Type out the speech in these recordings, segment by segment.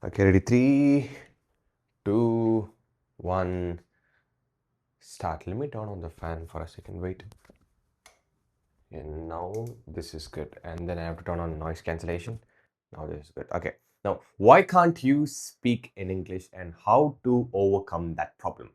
Okay, ready? 3, 2, 1, start. Let me turn on the fan for a second. Wait. And now this is good. And then I have to turn on noise cancellation. Now this is good. Okay. Now, why can't you speak in English and how to overcome that problem?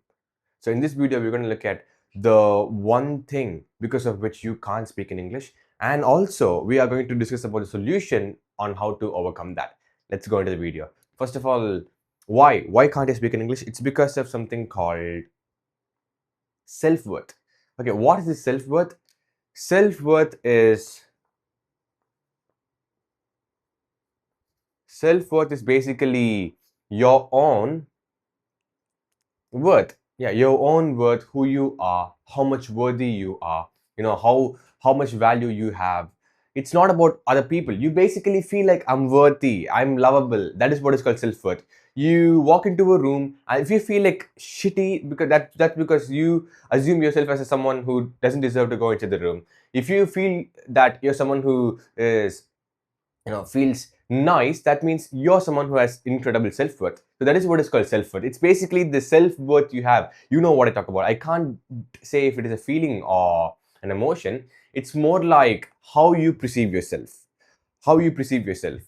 So in this video, we're going to look at the one thing because of which you can't speak in English. And also, we are going to discuss about the solution on how to overcome that. Let's go into the video. First of all, why? Why can't I speak in English? It's because of something called self-worth. Okay, what is this self-worth? Self-worth is basically your own worth. Yeah, your own worth, who you are, how much worthy you are, how much value you have. It's not about other people. You basically feel like I'm worthy, I'm lovable. That is what is called self-worth. You walk into a room and if you feel like shitty, because that's because you assume yourself as someone who doesn't deserve to go into the room. If you feel that you're someone who is feels nice, that means you're someone who has incredible self-worth. So that is what is called self-worth. It's basically the self-worth you have. You know what I talk about. I can't say if it is a feeling or an emotion. It's more like how you perceive yourself. How you perceive yourself.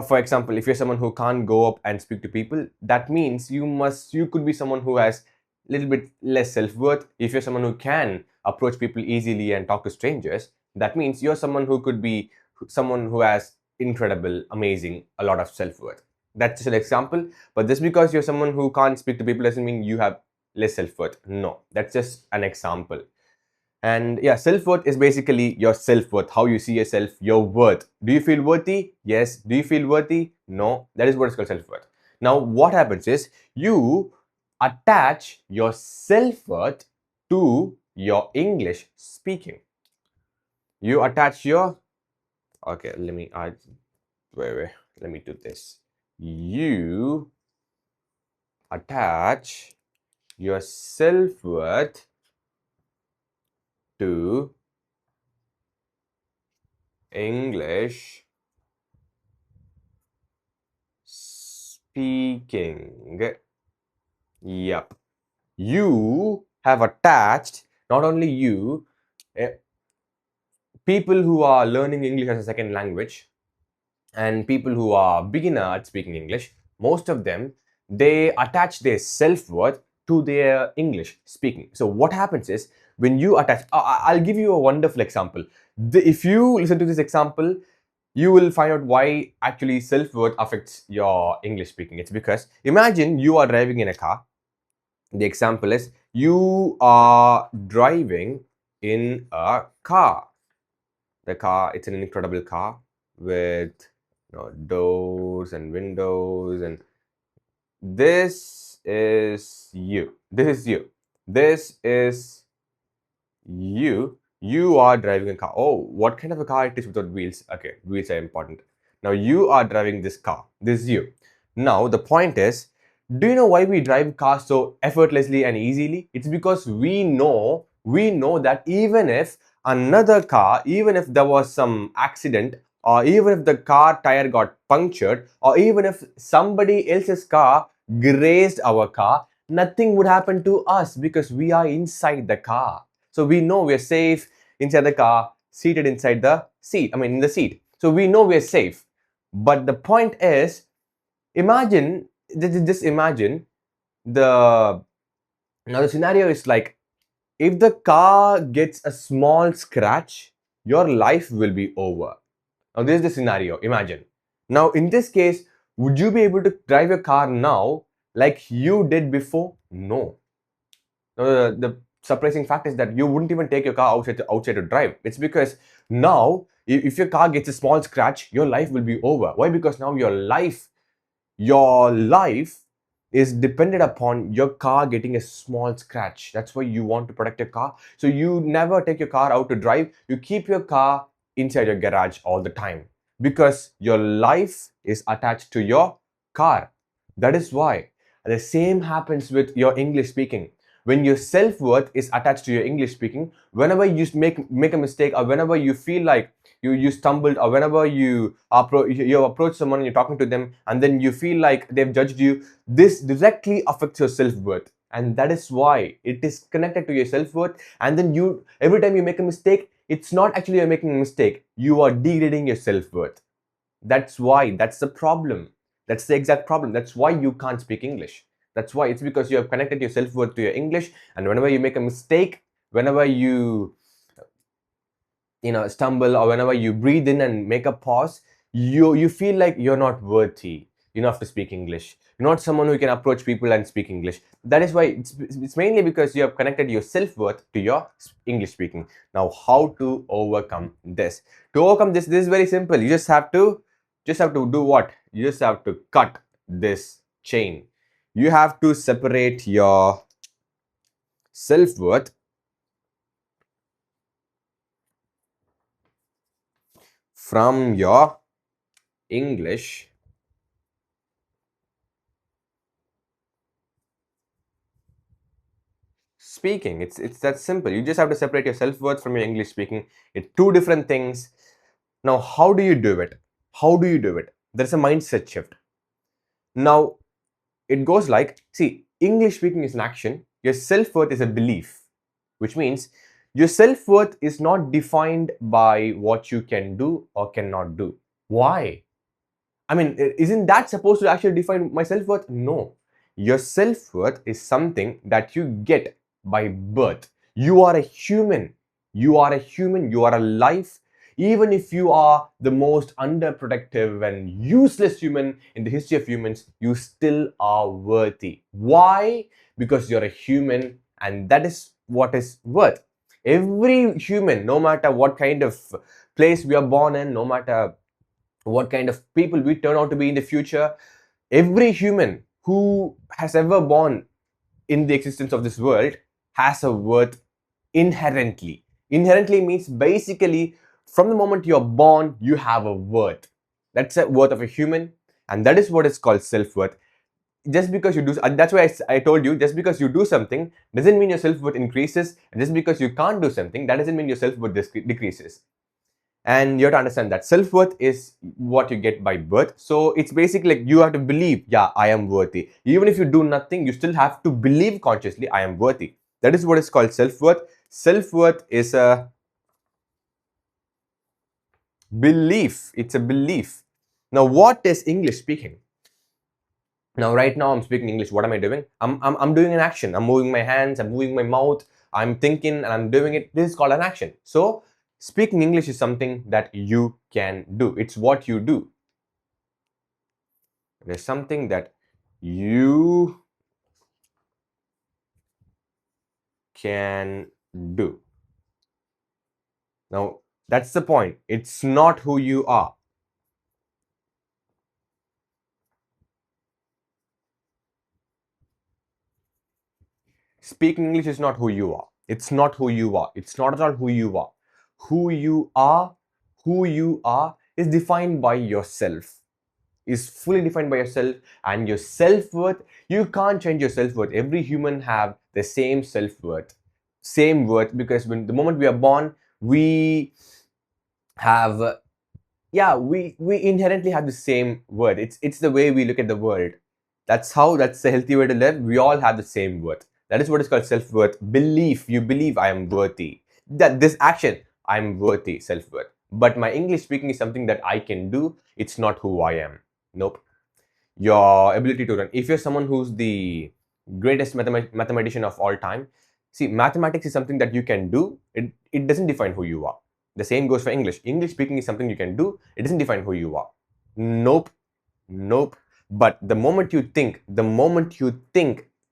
For example, if you're someone who can't go up and speak to people, that means you could be someone who has a little bit less self-worth. If you're someone who can approach people easily and talk to strangers, that means you're someone who could be someone who has incredible, amazing, a lot of self-worth. That's just an example. But just because you're someone who can't speak to people doesn't mean you have less self-worth. No, that's just an example. And yeah, self-worth is basically your self-worth, how you see yourself, your worth. Do you feel worthy? Yes. Do you feel worthy? No. That is what is called self-worth. Now, what happens is you attach your self-worth to your English speaking. You attach your, okay, wait, let me do this. You attach your self-worth to English speaking. Yep. You have attached, not only you, people who are learning English as a second language and people who are beginner at speaking English, most of them, they attach their self-worth to their English speaking. So what happens is when you attach, I'll give you a wonderful example. If you listen to this example, you will find out why actually self-worth affects your English speaking. It's because imagine you are driving in a car. The example is you are driving in a car. The car, it's an incredible car with doors and windows, and this is you. This is you. This is you. You are driving a car. Oh, what kind of a car it is without wheels? Okay, wheels are important. Now you are driving this car. This is you. Now the point is, do you know why we drive cars so effortlessly and easily? It's because we know that even if another car, even if there was some accident, or even if the car tire got punctured, or even if somebody else's car grazed our car, nothing would happen to us because we are inside the car. So we know we're safe inside the car, seated inside the seat. In the seat. So we know we're safe. But the point is, imagine, just imagine the now the scenario is like, if the car gets a small scratch, your life will be over. Now this is the scenario. Imagine. Now in this case, would you be able to drive your car now like you did before? No. Now, the surprising fact is that you wouldn't even take your car outside to drive. It's because now, if your car gets a small scratch, your life will be over. Why? Because now your life is dependent upon your car getting a small scratch. That's why you want to protect your car. So you never take your car out to drive. You keep your car inside your garage all the time because your life is attached to your car. That is why. And the same happens with your English speaking. When your self-worth is attached to your English speaking, whenever you make a mistake, or whenever you feel like you stumbled, or whenever you approach someone and you're talking to them and then you feel like they've judged you, this directly affects your self-worth. And that is why it is connected to your self-worth. And then you, every time you make a mistake, it's not actually you're making a mistake, you are degrading your self-worth. That's why, that's the problem. That's the exact problem. That's why you can't speak English. That's why, it's because you have connected your self-worth to your English. And whenever you make a mistake, whenever stumble, or whenever you breathe in and make a pause, you feel like you're not worthy enough to speak English. You're not someone who can approach people and speak English. That is why it's mainly because you have connected your self-worth to your English speaking. Now, how to overcome this? To overcome this is very simple. You just have to do what? You just have to cut this chain. You have to separate your self-worth from your English speaking. It's that simple. You just have to separate your self-worth from your English speaking. It's two different things. Now, how do you do it? How do you do it? There's a mindset shift. Now, it goes like, see, English speaking is an action. Your self-worth is a belief, which means your self-worth is not defined by what you can do or cannot do. Why? I mean, isn't that supposed to actually define my self-worth? No. Your self-worth is something that you get by birth. You are a human. You are a human. You are alive. Even if you are the most underprotective and useless human in the history of humans, you still are worthy. Why? Because you're a human, and that is what is worth. Every human, no matter what kind of place we are born in, no matter what kind of people we turn out to be in the future, every human who has ever born in the existence of this world has a worth inherently. Inherently means basically from the moment you're born, you have a worth. That's a worth of a human, and that is what is called self-worth. Just because you do, that's why I told you, just because you do something doesn't mean your self-worth increases, and just because you can't do something, that doesn't mean your self-worth decreases. And you have to understand that self-worth is what you get by birth. So it's basically like you have to believe, yeah, I am worthy. Even if you do nothing, you still have to believe consciously, I am worthy. That is what is called self-worth. Self-worth is a belief. It's a belief. Now, what is English speaking? Now, right now I'm speaking English. What am I doing? I'm doing an action. I'm moving my hands, I'm moving my mouth, I'm thinking, and I'm doing it. This is called an action. So speaking English is something that you can do. It's what you do. There's something that you can do. Now, that's the point. It's not who you are. Speaking English is not who you are. It's not who you are. It's not at all who you are. Who you are is defined by yourself. Is fully defined by yourself, and your self-worth, you can't change your self-worth. Every human have the same self-worth, same worth, because when the moment we are born, we have we inherently have the same worth. It's the way we look at the world. That's the healthy way to live. We all have the same worth. That is what is called self-worth. Belief. You believe I am worthy. That this action, I'm worthy, self-worth. But my English speaking is something that I can do. It's not who I am. Nope. Your ability to run. If you're someone who's the greatest mathematician of all time, see, mathematics is something that you can do. It doesn't define who you are. The same goes for English. English speaking is something you can do. It doesn't define who you are. Nope. Nope. But the moment you think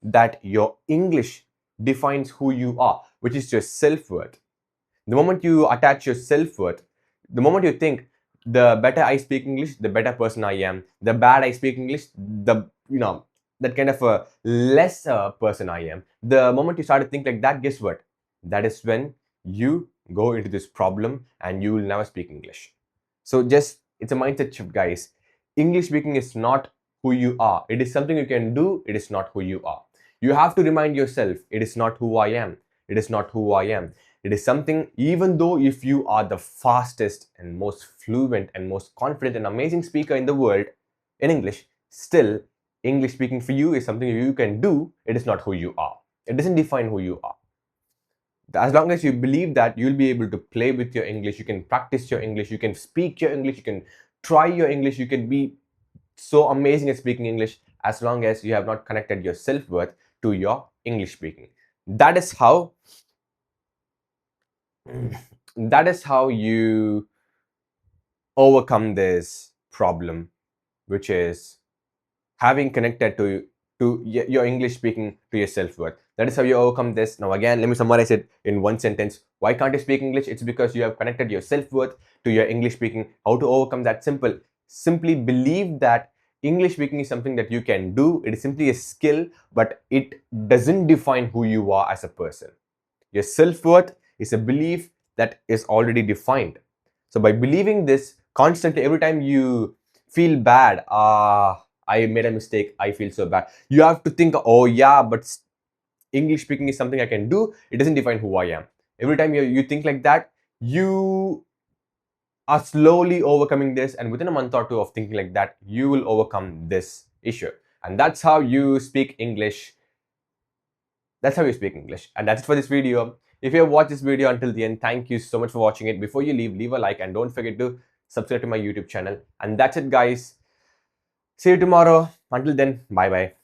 that your English defines who you are, which is your self-worth, the moment you attach your self-worth, the moment you think the better I speak English, the better person I am, the bad I speak English, the that kind of a lesser person I am, the moment you start to think like that, guess what? That is when you go into this problem and you will never speak English. So just, it's a mindset shift, guys. English speaking is not who you are. It is something you can do. It is not who you are. You have to remind yourself, it is not who I am. It is not who I am. It is something, even though if you are the fastest and most fluent and most confident and amazing speaker in the world in English, still English speaking for you is something you can do. It is not who you are. It doesn't define who you are. As long as you believe that, you'll be able to play with your English, you can practice your English, you can speak your English, you can try your English, you can be so amazing at speaking English, as long as you have not connected your self-worth to your English speaking. That is how you overcome this problem, which is having connected to your English speaking to your self-worth. That is how you overcome this. Now again, let me summarize it in one sentence. Why can't you speak English? It's because you have connected your self-worth to your English speaking. How to overcome that? Simple. Simply believe that English speaking is something that you can do. It is simply a skill, but it doesn't define who you are as a person. Your self-worth is a belief that is already defined. So by believing this constantly, every time you feel bad, I made a mistake, I feel so bad, you have to think, oh yeah, but English speaking is something I can do. It doesn't define who I am. Every time you think like that, you are slowly overcoming this, and within a month or two of thinking like that, you will overcome this issue. And that's how you speak English. That's how you speak English. And that's it for this video. If you have watched this video until the end, thank you so much for watching it. Before you leave a like and don't forget to subscribe to my YouTube channel. And that's it, guys. See you tomorrow. Until then, bye bye.